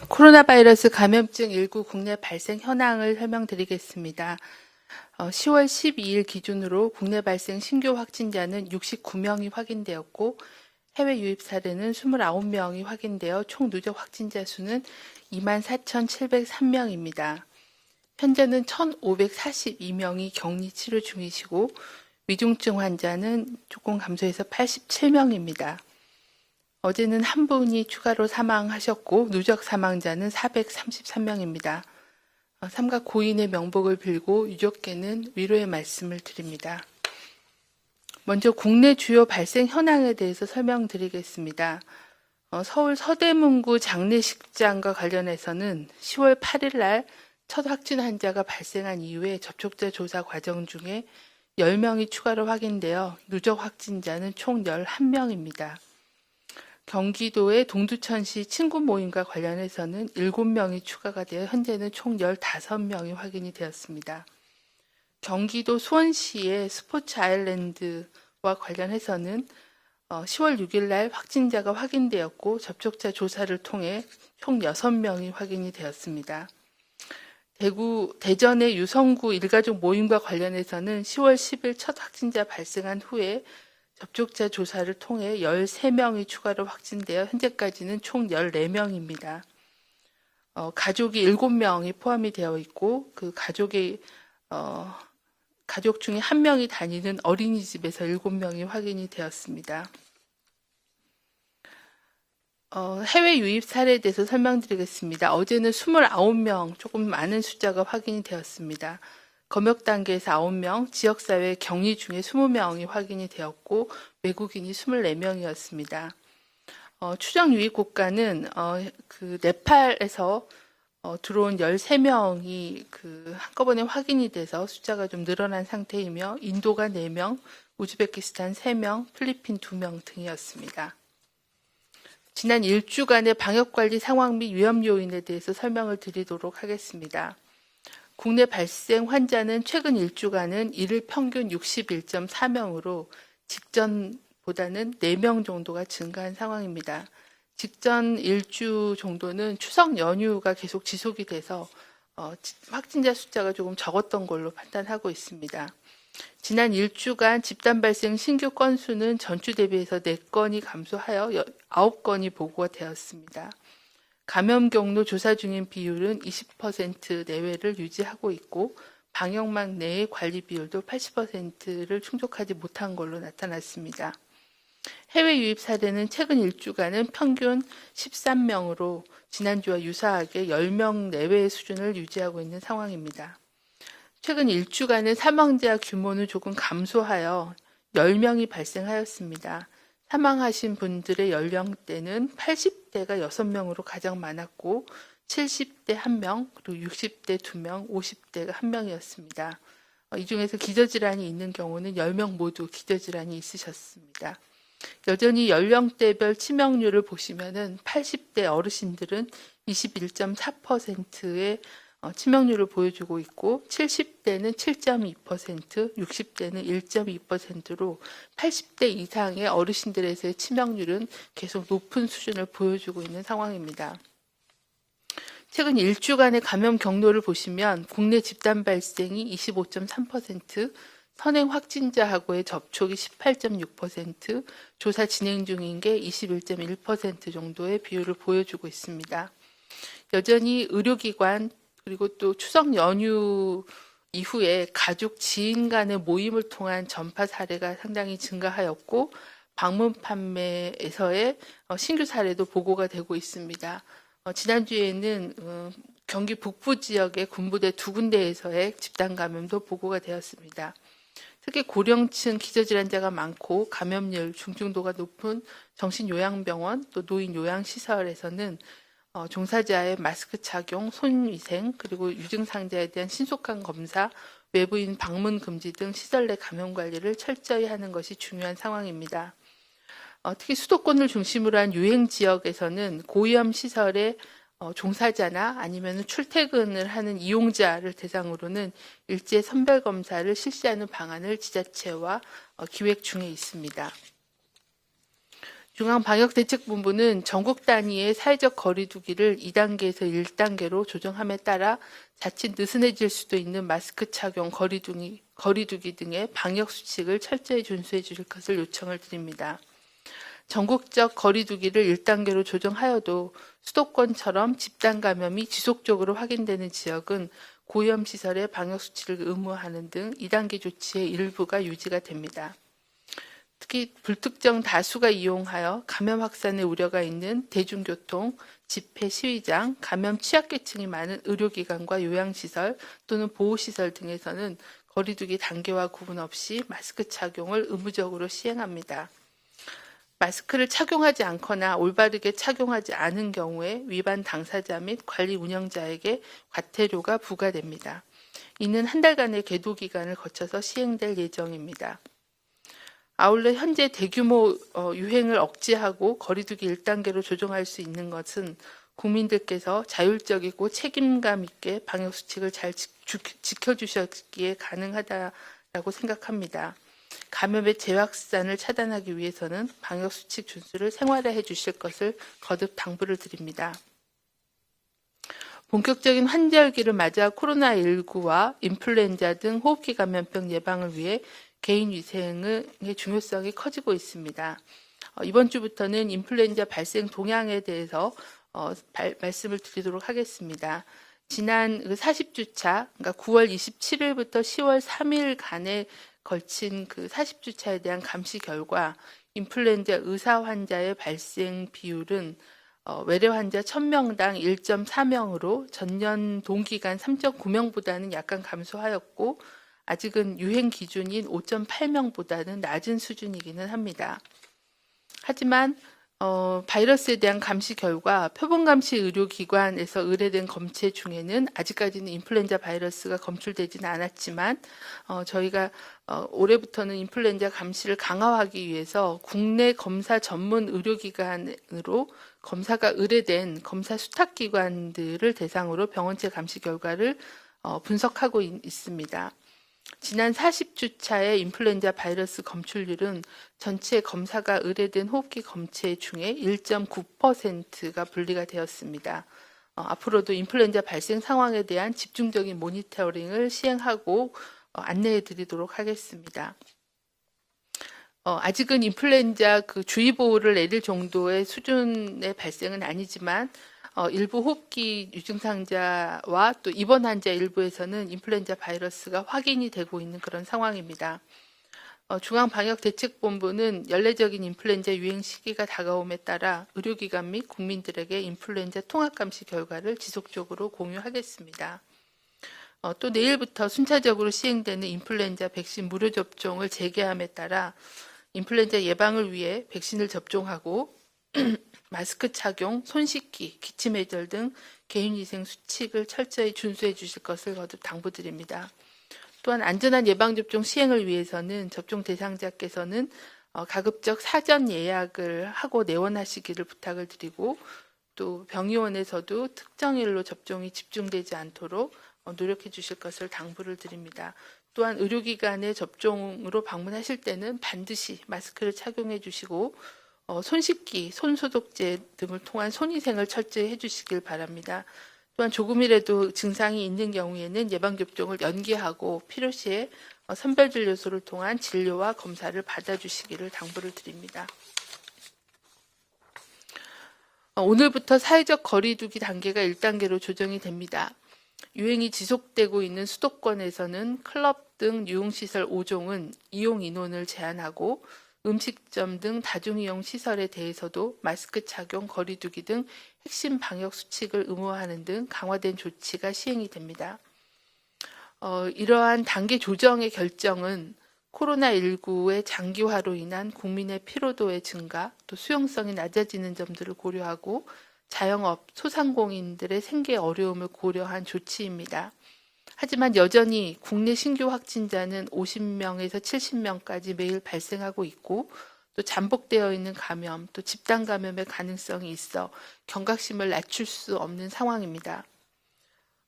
코로나 바이러스 감염증 19 국내 발생 현황을 설명드리겠습니다. 10월 12일 기준으로 국내 발생 신규 확진자는 69명이 확인되었고 해외 유입 사례는 29명이 확인되어 총 누적 확진자 수는 24,703명입니다. 현재는 1,542명이 격리 치료 중이시고 위중증 환자는 조금 감소해서 87명입니다. 어제는 한 분이 추가로 사망하셨고 누적 사망자는 433명입니다. 삼가 고인의 명복을 빌고 유족께는 위로의 말씀을 드립니다. 먼저 국내 주요 발생 현황에 대해서 설명드리겠습니다. 서울 서대문구 장례식장과 관련해서는 10월 8일 날 첫 확진 환자가 발생한 이후에 접촉자 조사 과정 중에 10명이 추가로 확인되어 누적 확진자는 총 11명입니다. 경기도의 동두천시 친구 모임과 관련해서는 7명이 추가가 되어 현재는 총 15명이 확인이 되었습니다. 경기도 수원시의 스포츠 아일랜드와 관련해서는 10월 6일 날 확진자가 확인되었고 접촉자 조사를 통해 총 6명이 확인이 되었습니다. 대전의 유성구 일가족 모임과 관련해서는 10월 10일 첫 확진자 발생한 후에 접촉자 조사를 통해 13명이 추가로 확진되어 현재까지는 총 14명입니다. 가족이 7명이 포함이 되어 있고 그 가족 중에 한 명이 다니는 어린이집에서 7명이 확인이 되었습니다. 해외 유입 사례에 대해서 설명드리겠습니다. 어제는 29명, 조금 많은 숫자가 확인이 되었습니다. 검역 단계에서 9명, 지역사회 격리 중에 20명이 확인이 되었고 외국인이 24명이었습니다. 추정 유입 국가는 네팔에서 들어온 13명이 한꺼번에 확인이 돼서 숫자가 좀 늘어난 상태이며 인도가 4명, 우즈베키스탄 3명, 필리핀 2명 등이었습니다. 지난 일주간의 방역관리 상황 및 위험 요인에 대해서 설명을 드리도록 하겠습니다. 국내 발생 환자는 최근 일주간은 일일 평균 61.4명으로 직전보다는 4명 정도가 증가한 상황입니다. 직전 일주 정도는 추석 연휴가 계속 지속이 돼서 확진자 숫자가 조금 적었던 걸로 판단하고 있습니다. 지난 일주간 집단 발생 신규 건수는 전주 대비해서 4건이 감소하여 9건이 보고가 되었습니다. 감염 경로 조사 중인 비율은 20% 내외를 유지하고 있고 방역망 내의 관리 비율도 80%를 충족하지 못한 걸로 나타났습니다. 해외 유입 사례는 최근 일주간은 평균 13명으로 지난주와 유사하게 10명 내외의 수준을 유지하고 있는 상황입니다. 최근 일주간은 사망자 규모는 조금 감소하여 10명이 발생하였습니다. 사망하신 분들의 연령대는 80대가 6명으로 가장 많았고 70대 1명, 그리고 60대 2명, 50대가 1명이었습니다. 이 중에서 기저질환이 있는 경우는 10명 모두 기저질환이 있으셨습니다. 여전히 연령대별 치명률을 보시면은 80대 어르신들은 21.4%의 치명률을 보여주고 있고 70대는 7.2%, 60대는 1.2%로 80대 이상의 어르신들에서의 치명률은 계속 높은 수준을 보여주고 있는 상황입니다. 최근 일주간의 감염 경로를 보시면 국내 집단 발생이 25.3%, 선행 확진자하고의 접촉이 18.6%, 조사 진행 중인 게 21.1% 정도의 비율을 보여주고 있습니다. 여전히 의료기관 그리고 또 추석 연휴 이후에 가족 지인 간의 모임을 통한 전파 사례가 상당히 증가하였고 방문 판매에서의 신규 사례도 보고가 되고 있습니다. 지난주에는 경기 북부 지역의 군부대 2군데에서의 집단 감염도 보고가 되었습니다. 특히 고령층 기저질환자가 많고 감염률 중증도가 높은 정신요양병원 또 노인 요양시설에서는 종사자의 마스크 착용, 손위생, 그리고 유증상자에 대한 신속한 검사, 외부인 방문 금지 등 시설 내 감염 관리를 철저히 하는 것이 중요한 상황입니다. 특히 수도권을 중심으로 한 유행 지역에서는 고위험 시설의 종사자나 아니면 출퇴근을 하는 이용자를 대상으로는 일제 선별 검사를 실시하는 방안을 지자체와 기획 중에 있습니다. 중앙방역대책본부는 전국 단위의 사회적 거리두기를 2단계에서 1단계로 조정함에 따라 자칫 느슨해질 수도 있는 마스크 착용, 거리두기 등의 방역 수칙을 철저히 준수해 주실 것을 요청을 드립니다. 전국적 거리두기를 1단계로 조정하여도 수도권처럼 집단 감염이 지속적으로 확인되는 지역은 고위험시설의 방역수칙을 의무화하는 등 2단계 조치의 일부가 유지가 됩니다. 특히 불특정 다수가 이용하여 감염 확산의 우려가 있는 대중교통, 집회, 시위장, 감염 취약계층이 많은 의료기관과 요양시설 또는 보호시설 등에서는 거리두기 단계와 구분 없이 마스크 착용을 의무적으로 시행합니다. 마스크를 착용하지 않거나 올바르게 착용하지 않은 경우에 위반 당사자 및 관리 운영자에게 과태료가 부과됩니다. 이는 한 달간의 계도 기간을 거쳐서 시행될 예정입니다. 아울러 현재 대규모 유행을 억제하고 거리두기 1단계로 조정할 수 있는 것은 국민들께서 자율적이고 책임감 있게 방역수칙을 잘 지켜주셨기에 가능하다고 생각합니다. 감염의 재확산을 차단하기 위해서는 방역수칙 준수를 생활화해 주실 것을 거듭 당부를 드립니다. 본격적인 환절기를 맞아 코로나19와 인플루엔자 등 호흡기 감염병 예방을 위해 개인위생의 중요성이 커지고 있습니다. 이번 주부터는 인플루엔자 발생 동향에 대해서 말씀을 드리도록 하겠습니다. 지난 40주차, 그러니까 9월 27일부터 10월 3일간에 걸친 그 40주차에 대한 감시 결과 인플루엔자 의사 환자의 발생 비율은 외래 환자 1000명당 1.4명으로 전년 동기간 3.9명보다는 약간 감소하였고 아직은 유행 기준인 5.8명보다는 낮은 수준이기는 합니다. 하지만 바이러스에 대한 감시 결과 표본감시 의료기관에서 의뢰된 검체 중에는 아직까지는 인플루엔자 바이러스가 검출되지는 않았지만 저희가 올해부터는 인플루엔자 감시를 강화하기 위해서 국내 검사 전문 의료기관으로 검사가 의뢰된 검사 수탁기관들을 대상으로 병원체 감시 결과를 분석하고 있습니다. 지난 40주차의 인플루엔자 바이러스 검출률은 전체 검사가 의뢰된 호흡기 검체 중에 1.9%가 분리가 되었습니다. 앞으로도 인플루엔자 발생 상황에 대한 집중적인 모니터링을 시행하고 안내해 드리도록 하겠습니다. 아직은 인플루엔자 그 주의보호를 내릴 정도의 수준의 발생은 아니지만 일부 호흡기 유증상자와 또 입원 환자 일부에서는 인플루엔자 바이러스가 확인이 되고 있는 그런 상황입니다. 중앙방역대책본부는 연례적인 인플루엔자 유행 시기가 다가옴에 따라 의료기관 및 국민들에게 인플루엔자 통합감시 결과를 지속적으로 공유하겠습니다. 또 내일부터 순차적으로 시행되는 인플루엔자 백신 무료 접종을 재개함에 따라 인플루엔자 예방을 위해 백신을 접종하고 마스크 착용, 손 씻기, 기침 해결 등 개인위생 수칙을 철저히 준수해 주실 것을 거듭 당부드립니다. 또한 안전한 예방접종 시행을 위해서는 접종 대상자께서는 가급적 사전 예약을 하고 내원하시기를 부탁을 드리고 또 병의원에서도 특정일로 접종이 집중되지 않도록 노력해 주실 것을 당부를 드립니다. 또한 의료기관에 접종으로 방문하실 때는 반드시 마스크를 착용해 주시고 손 씻기, 손 소독제 등을 통한 손위생을 철저히 해주시길 바랍니다. 또한 조금이라도 증상이 있는 경우에는 예방접종을 연기하고 필요시에 선별진료소를 통한 진료와 검사를 받아주시기를 당부를 드립니다. 오늘부터 사회적 거리두기 단계가 1단계로 조정이 됩니다. 유행이 지속되고 있는 수도권에서는 클럽 등 유흥시설 5종은 이용 인원을 제한하고 음식점 등 다중이용 시설에 대해서도 마스크 착용, 거리두기 등 핵심 방역 수칙을 의무화하는 등 강화된 조치가 시행이 됩니다. 이러한 단계 조정의 결정은 코로나19의 장기화로 인한 국민의 피로도의 증가, 또 수용성이 낮아지는 점들을 고려하고 자영업, 소상공인들의 생계 어려움을 고려한 조치입니다. 하지만 여전히 국내 신규 확진자는 50명에서 70명까지 매일 발생하고 있고 또 잠복되어 있는 감염, 또 집단 감염의 가능성이 있어 경각심을 낮출 수 없는 상황입니다.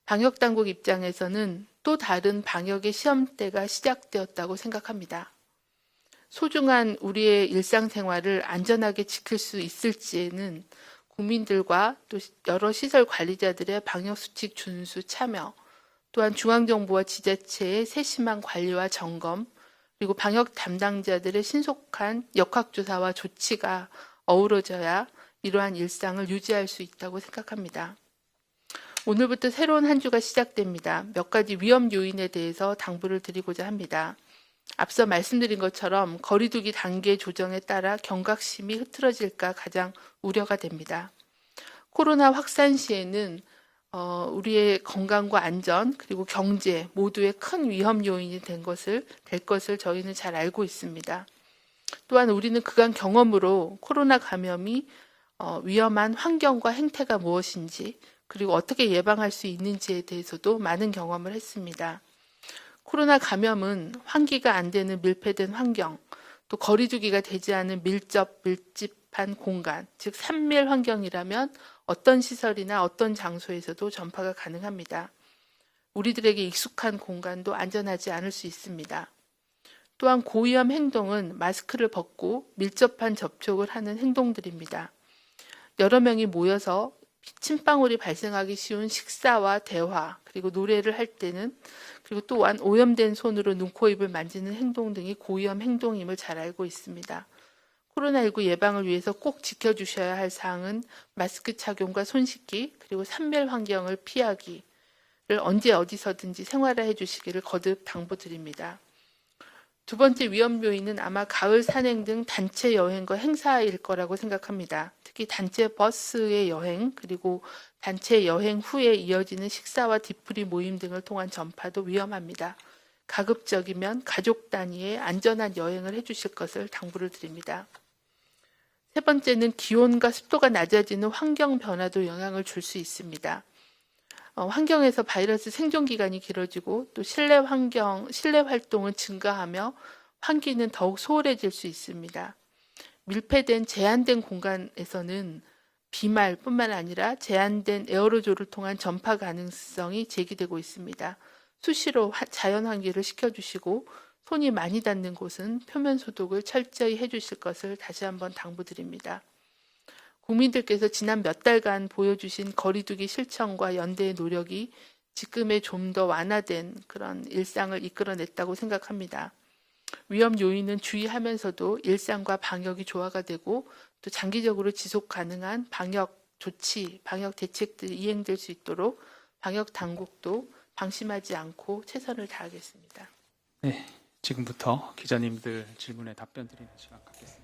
방역당국 입장에서는 또 다른 방역의 시험대가 시작되었다고 생각합니다. 소중한 우리의 일상생활을 안전하게 지킬 수 있을지에는 국민들과 또 여러 시설 관리자들의 방역수칙 준수 참여, 또한 중앙정부와 지자체의 세심한 관리와 점검, 그리고 방역 담당자들의 신속한 역학조사와 조치가 어우러져야 이러한 일상을 유지할 수 있다고 생각합니다. 오늘부터 새로운 한 주가 시작됩니다. 몇 가지 위험 요인에 대해서 당부를 드리고자 합니다. 앞서 말씀드린 것처럼 거리두기 단계 조정에 따라 경각심이 흐트러질까 가장 우려가 됩니다. 코로나 확산 시에는 우리의 건강과 안전 그리고 경제 모두의 큰 위험 요인이 될 것을 저희는 잘 알고 있습니다. 또한 우리는 그간 경험으로 코로나 감염이 위험한 환경과 행태가 무엇인지 그리고 어떻게 예방할 수 있는지에 대해서도 많은 경험을 했습니다. 코로나 감염은 환기가 안 되는 밀폐된 환경, 또 거리두기가 되지 않은 밀집한 공간, 즉 산밀 환경이라면 어떤 시설이나 어떤 장소에서도 전파가 가능합니다. 우리들에게 익숙한 공간도 안전하지 않을 수 있습니다. 또한 고위험 행동은 마스크를 벗고 밀접한 접촉을 하는 행동들입니다. 여러 명이 모여서 침방울이 발생하기 쉬운 식사와 대화, 그리고 노래를 할 때는 그리고 또한 오염된 손으로 눈, 코, 입을 만지는 행동 등이 고위험 행동임을 잘 알고 있습니다. 코로나19 예방을 위해서 꼭 지켜주셔야 할 사항은 마스크 착용과 손 씻기, 그리고 산밀 환경을 피하기를 언제 어디서든지 생활화해 주시기를 거듭 당부드립니다. 두 번째 위험 요인은 아마 가을 산행 등 단체 여행과 행사일 거라고 생각합니다. 특히 단체 버스의 여행, 그리고 단체 여행 후에 이어지는 식사와 뒤풀이 모임 등을 통한 전파도 위험합니다. 가급적이면 가족 단위의 안전한 여행을 해주실 것을 당부를 드립니다. 세 번째는 기온과 습도가 낮아지는 환경 변화도 영향을 줄 수 있습니다. 환경에서 바이러스 생존 기간이 길어지고 또 실내 활동은 증가하며 환기는 더욱 소홀해질 수 있습니다. 밀폐된 제한된 공간에서는 비말뿐만 아니라 제한된 에어로졸을 통한 전파 가능성이 제기되고 있습니다. 수시로 자연 환기를 시켜주시고 손이 많이 닿는 곳은 표면 소독을 철저히 해주실 것을 다시 한번 당부드립니다. 국민들께서 지난 몇 달간 보여주신 거리두기 실천과 연대의 노력이 지금의 좀 더 완화된 그런 일상을 이끌어냈다고 생각합니다. 위험 요인은 주의하면서도 일상과 방역이 조화가 되고 또 장기적으로 지속 가능한 방역 조치, 방역 대책들이 이행될 수 있도록 방역 당국도 방심하지 않고 최선을 다하겠습니다. 네, 지금부터 기자님들 질문에 답변 드리는 시간 갖겠습니다.